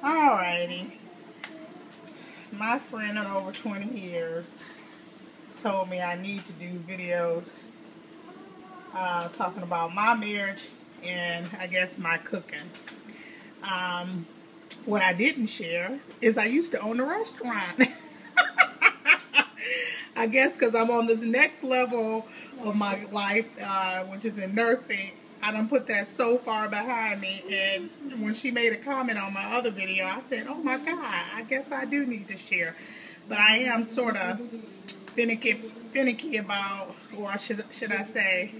Alrighty. My friend of over 20 years told me I need to do videos talking about my marriage and I guess my cooking. What I didn't share is I used to own a restaurant. I guess because I'm on this next level of my life, which is in nursing, I done put that so far behind me. And when she made a comment on my other video, I said, oh my God, I guess I do need to share. But I am sort of finicky about, or should I say,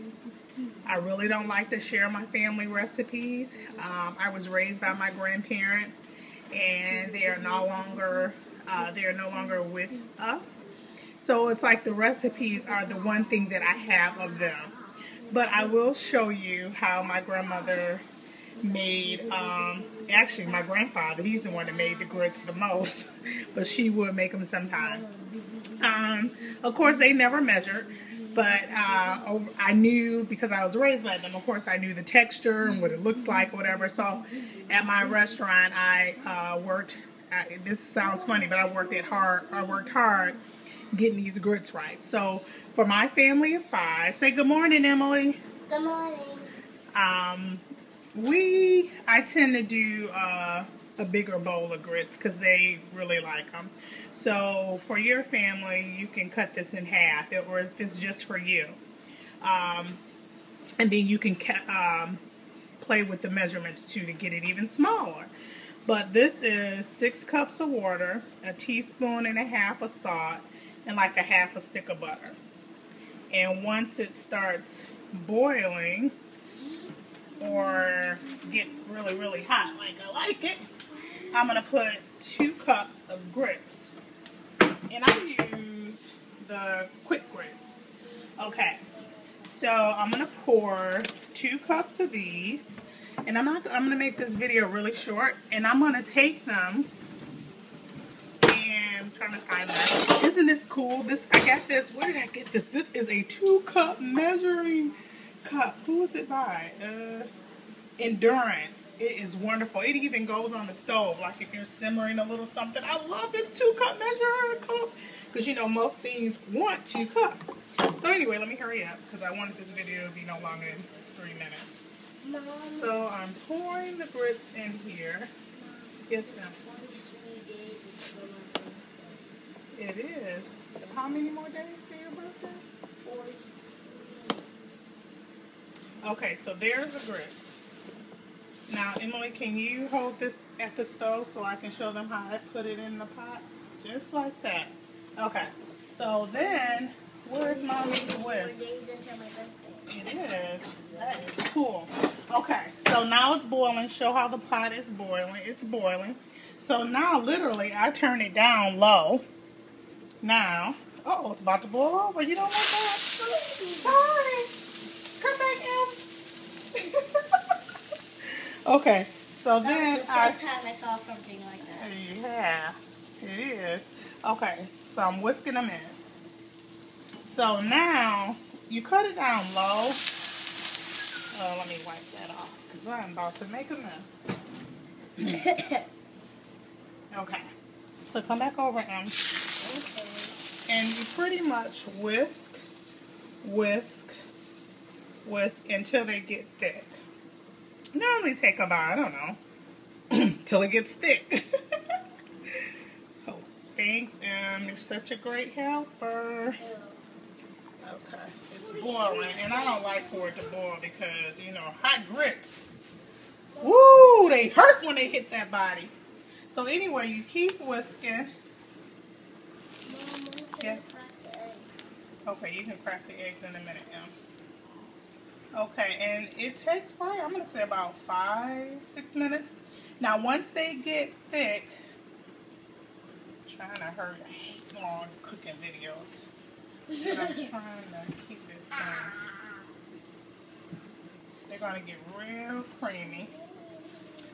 I really don't like to share my family recipes. I was raised by my grandparents, and they are no longer with us. So it's like the recipes are the one thing that I have of them. But I will show you how my grandmother made, actually my grandfather, he's the one that made the grits the most, but she would make them sometimes. Of course, they never measured, but I knew, because I was raised by them, of course I knew the texture and what it looks like, whatever. So at my restaurant, I worked, this sounds funny, but I worked hard getting these grits right. So for my family of 5, say good morning, Emily. Good morning. I tend to do a bigger bowl of grits because they really like them. So for your family, you can cut this in half, or if it's just for you. And then you can play with the measurements too to get it even smaller. But this is 6 cups of water, a teaspoon and a half of salt, and like a half a stick of butter. And once it starts boiling or get really, really hot like I like it, I'm going to put 2 cups of grits. And I use the quick grits. Okay, so I'm going to pour 2 cups of these. And I'm going to make this video really short. And I'm going to take them. I'm trying to find that. Isn't this cool? I got this. Where did I get this? This is a 2-cup measuring cup. Who is it by? Endurance. It is wonderful. It even goes on the stove, like if you're simmering a little something. I love this 2-cup measuring cup because you know most things want 2 cups. So anyway, let me hurry up because I wanted this video to be no longer than 3 minutes. Mom. So I'm pouring the grits in here. Yes, ma'am. It is. How many more days to your birthday? 40. Okay, so there's the grits. Now, Emily, can you hold this at the stove so I can show them how I put it in the pot? Just like that. Okay. So then, where's Mommy's whisk? 4 days until my birthday. It is. That is cool. Okay, so now it's boiling. Show how the pot is boiling. It's boiling. So now, literally, I turn it down low. Now, uh-oh, it's about to boil over. You don't want that? Sorry. Come back, Em. Okay, so then That was the first time I saw something like that. Yeah, it is. Okay, so I'm whisking them in. So now, you cut it down low. Let me wipe that off, because I'm about to make a mess. Okay, so come back over, Em. Okay. And you pretty much whisk until they get thick. Normally take about, I don't know, till it gets thick. Oh, thanks, you're such a great helper. Okay, it's boiling, and I don't like for it to boil because, you know, hot grits, woo, they hurt when they hit that body. So anyway, you keep whisking. Yes. Okay, you can crack the eggs in a minute, Em. Okay, and it takes probably, I'm going to say about 5-6 minutes. Now, once they get thick, I'm trying to hurry. I hate long cooking videos. But I'm trying to keep it fun. They're going to get real creamy.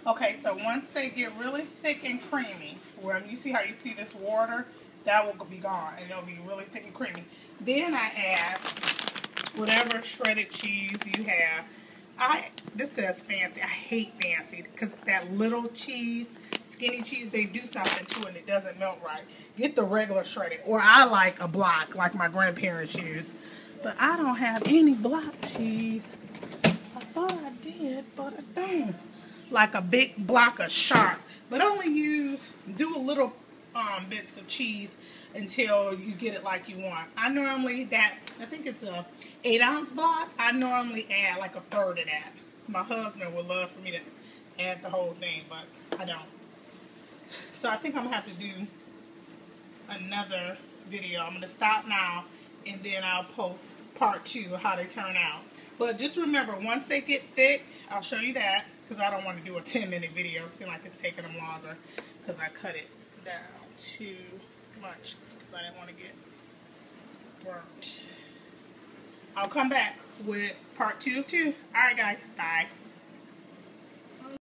Okay, so once they get really thick and creamy, where you see how you see this water, that will be gone, and it'll be really thick and creamy. Then I add whatever shredded cheese you have. This says fancy. I hate fancy because that little cheese, skinny cheese, they do something to it and it doesn't melt right. Get the regular shredded, or I like a block like my grandparents use. But I don't have any block cheese. I thought I did, but I don't. Like a big block of sharp, but only do a little bits of cheese until you get it like you want. I think it's a 8-ounce block. I normally add like a third of that. My husband would love for me to add the whole thing, but I don't. So I think I'm gonna have to do another video. I'm gonna stop now and then I'll post part 2 of how they turn out. But just remember, once they get thick, I'll show you that, because I don't want to do a 10-minute video. It seems like it's taking them longer because I cut it down too much because I didn't want to get burnt. I'll come back with part 2 of 2. Alright guys, bye.